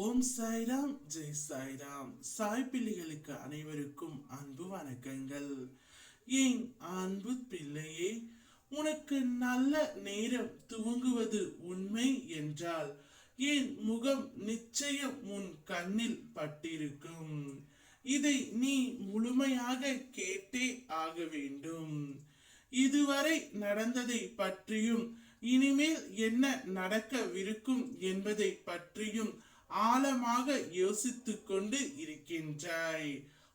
ஓம் சாய்ராம், ஜெய் சாய்ராம். சாய் பிள்ளைகளுக்கு அனைவருக்கும் அன்பு வணக்கங்கள். ஏன் அன்பு பிள்ளையே, உனக்கு நல்ல நேரம் துவங்குவது உண்மை என்றால் என் முகம் நிச்சயம் உன் கண்ணில் பட்டிருக்கும். இதை நீ முழுமையாக கேட்டே ஆக வேண்டும். இதுவரை நடந்ததை பற்றியும் இனிமேல் என்ன நடக்கவிருக்கும் என்பதை பற்றியும் ஆழமாக யோசித்துக் கொண்டு இருக்கின்றாய்.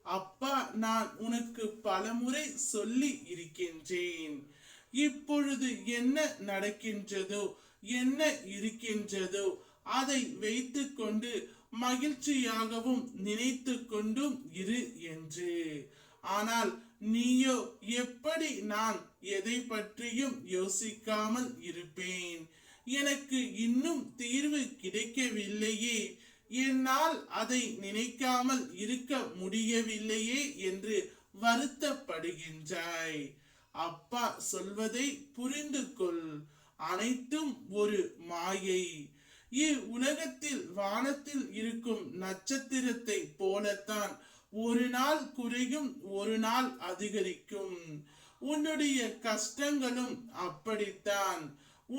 அப்பா, நான் உனக்கு பலமுறை சொல்லி இருக்கின்றேன். இப்பொழுது என்ன நடக்கின்றதோ, என்ன இருக்கின்றதோ அதை வைத்து கொண்டு மகிழ்ச்சியாகவும் நினைத்து கொண்டும் இரு என்று. ஆனால் நீயோ எப்படி நான் எதை பற்றியும் யோசிக்காமல் இருப்பேன், எனக்கு இன்னும் தீர்வு கிடைக்கவில்லையே, என்னால் அதை நினைக்காமல் இருக்க முடியவில்லையே என்று வருத்தப்படுகின்றாய். அப்பா சொல்வதை புரிந்து கொள். அனைத்தும் ஒரு மாயை. இவ்வுலகத்தில் வானத்தில் இருக்கும் நட்சத்திரத்தை போலத்தான் ஒரு நாள் குறையும், ஒரு நாள் அதிகரிக்கும். உன்னுடைய கஷ்டங்களும் அப்படித்தான்,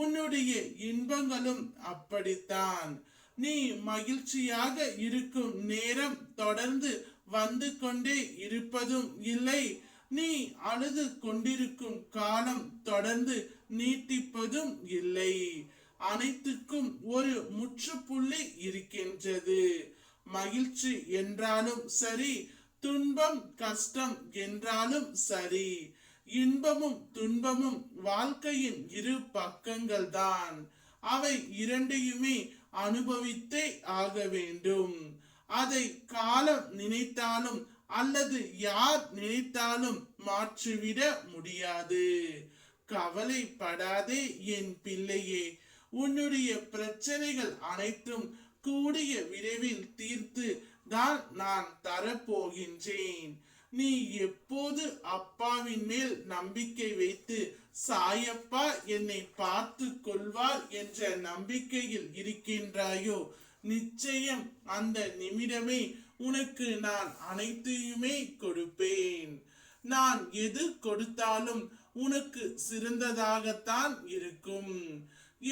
உன்னுடைய இன்பங்களும் அப்படித்தான். நீ மகிழ்ச்சியாக இருக்கும் நேரம் தொடர்ந்து வந்து கொண்டே இருப்பதும் இல்லை, நீ அழுது கொண்டிருக்கும் காலம் தொடர்ந்து நீட்டிப்பதும் இல்லை. அனைத்துக்கும் ஒரு முற்றுப்புள்ளி இருக்கின்றது. மகிழ்ச்சி என்றாலும் சரி, துன்பம் கஷ்டம் என்றாலும் சரி, இன்பமும் துன்பமும் வாழ்க்கையின் இரு பக்கங்கள் தான். அவை இரண்டையுமே அனுபவித்தே ஆக வேண்டும். அதை காலம் நினைத்தாலும் அல்லது யார் நினைத்தாலும் மாற்றிவிட முடியாது. கவலைப்படாதே என் பிள்ளையே. உன்னுடைய பிரச்சனைகள் அனைத்தும் கூடிய விரைவில் தீர்த்து தான் நான் தரப்போகின்றேன். நீ எப்போது அப்பாவின் மேல் நம்பிக்கை வைத்து சாயப்பா என்னை பார்த்து கொள்வார் என்ற நம்பிக்கையில் இருக்கின்றாயோ, நிச்சயம் அந்த நிமிடமே உனக்கு நான் அனைத்தையுமே கொடுப்பேன். நான் எது கொடுத்தாலும் உனக்கு சிறந்ததாகத்தான் இருக்கும்.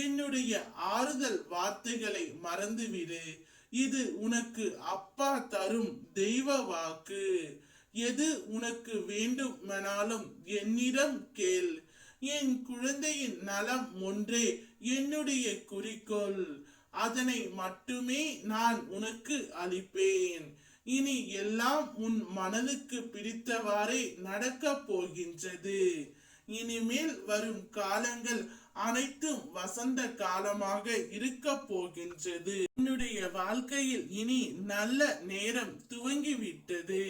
என்னுடைய ஆறுதல் வார்த்தைகளை மறந்துவிடு. இது உனக்கு அப்பா தரும் தெய்வ வாக்கு. எது உனக்கு வேண்டுமானாலும் என்னிடம் கேள். என் குழந்தையின் நலம் ஒன்றே என்னுடைய குறிக்கோள். அதனை மட்டுமே நான் உனக்கு அளிப்பேன். இனி எல்லாம் உன் மனதுக்கு பிடித்தவாறே நடக்க போகின்றது. இனிமேல் வரும் காலங்கள் அனைத்தும் வசந்த காலமாக இருக்க போகின்றது. உன்னுடைய வாழ்க்கையில் இனி நல்ல நேரம் துவங்கிவிட்டது.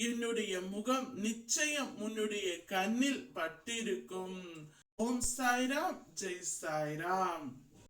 என்னுடைய முகம் நிச்சயம் உன்னுடைய கண்ணில் பட்டிருக்கும். ஓம் சாய்ராம், ஜெய் சாய்ராம்.